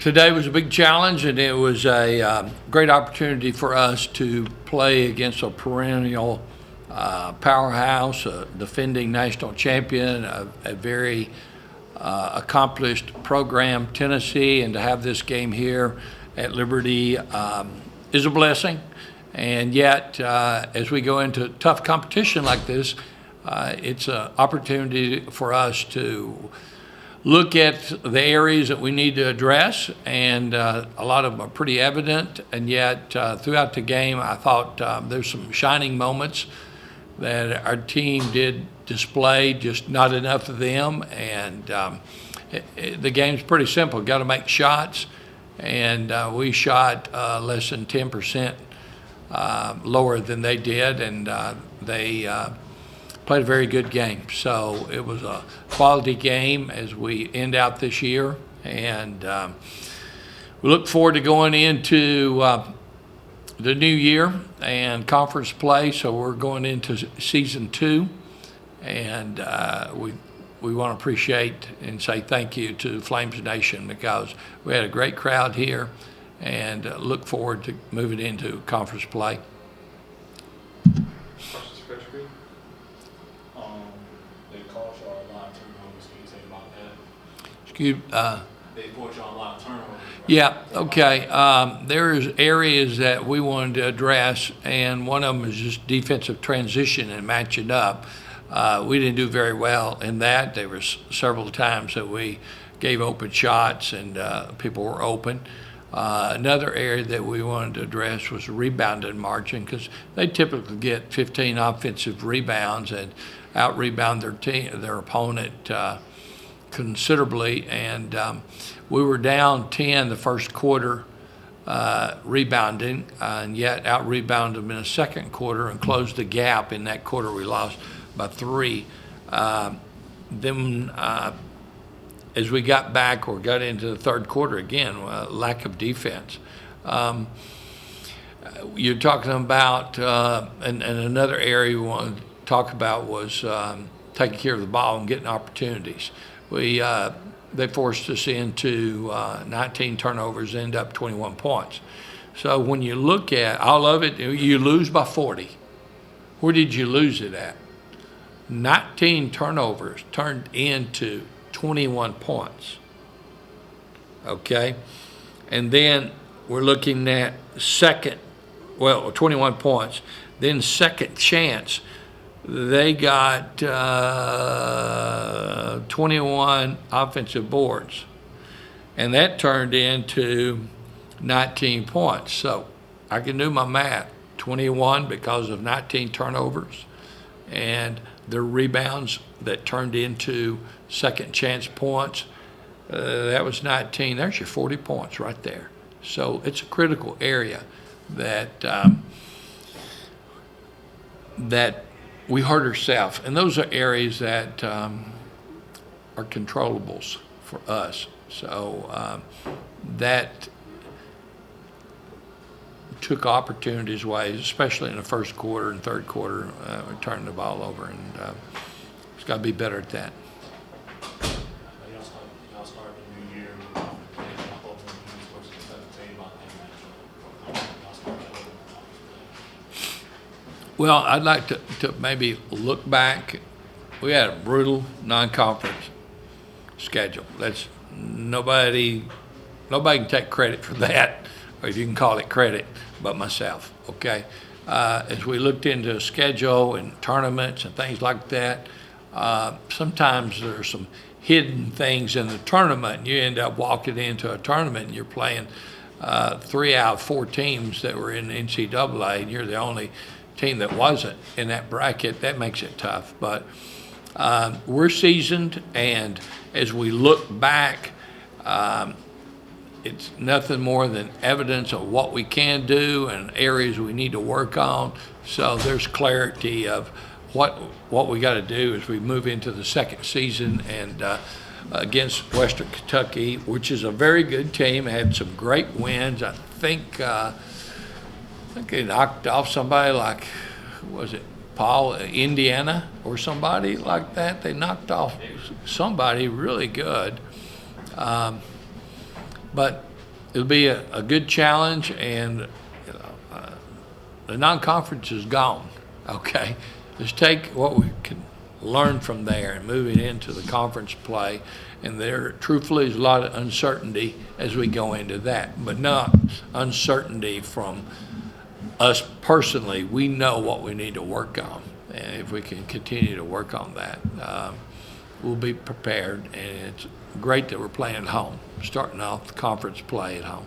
Today was a big challenge, and it was a great opportunity for us to play against a perennial powerhouse, a defending national champion, a very accomplished program, Tennessee, and to have this game here at Liberty is a blessing. And yet, as we go into tough competition like this, it's an opportunity for us to look at the areas that we need to address, and a lot of them are pretty evident. And yet, throughout the game, I thought there's some shining moments that our team did display, just not enough of them. And the game's pretty simple. Got to make shots, and we shot less than 10% lower than they did, and they played a very good game. So it was a quality game as we end out this year, and we look forward to going into the new year and conference play. So we're going into season 2, and we want to appreciate and say thank you to Flames Nation, because we had a great crowd here, and look forward to moving into conference play. Questions for Coach Green? They called y'all a lot of turnovers. Can you say about that? They forced y'all a lot of turnovers. Yeah, okay. There's areas that we wanted to address, and one of them is just defensive transition and matching up. We didn't do very well in that. There was several times that we gave open shots, and people were open. Another area that we wanted to address was rebounding margin, because they typically get 15 offensive rebounds and out-rebound their opponent considerably. And we were down 10 the first quarter rebounding, and yet out-rebounded them in the second quarter and closed the gap. In that quarter, we lost by 3. Then as we got back or got into the third quarter again, lack of defense. You're talking about, and another area we want to talk about was taking care of the ball and getting opportunities. They forced us into 19 turnovers, end up 21 points. So when you look at all of it, you lose by 40. Where did you lose it at? 19 turnovers turned into 21 points, okay? And then we're looking at 21 points. Then second chance, they got 21 offensive boards, and that turned into 19 points. So I can do my math, 21 because of 19 turnovers, and the rebounds that turned into second chance points, that was 19. There's your 40 points right there. So it's a critical area that that we hurt ourselves, and those are areas that are controllables for us. So that took opportunities away, especially in the first quarter and third quarter, turning the ball over, and it's got to be better at that. Y'all started the new year with y'all hoping to use versus 17 about that matchup. Well, I'd like to maybe look back. We had a brutal non-conference schedule. That's nobody can take credit for that, or if you can call it credit, but myself, okay? As we looked into a schedule and tournaments and things like that, sometimes there's some hidden things in the tournament, and you end up walking into a tournament and you're playing 3 out of 4 teams that were in NCAA, and you're the only team that wasn't in that bracket. That makes it tough. But we're seasoned, and as we look back, it's nothing more than evidence of what we can do and areas we need to work on. So there's clarity of what we got to do as we move into the second season, and against Western Kentucky, which is a very good team, had some great wins. I think they knocked off somebody like, was it Paul, Indiana, or somebody like that? They knocked off somebody really good. But it'll be a good challenge, and you know, the non-conference is gone. Okay, let's take what we can learn from there and move it into the conference play. And there, truthfully, is a lot of uncertainty as we go into that, but not uncertainty from us personally. We know what we need to work on, and if we can continue to work on that, we'll be prepared. And it's great that we're playing at home, starting off the conference play at home.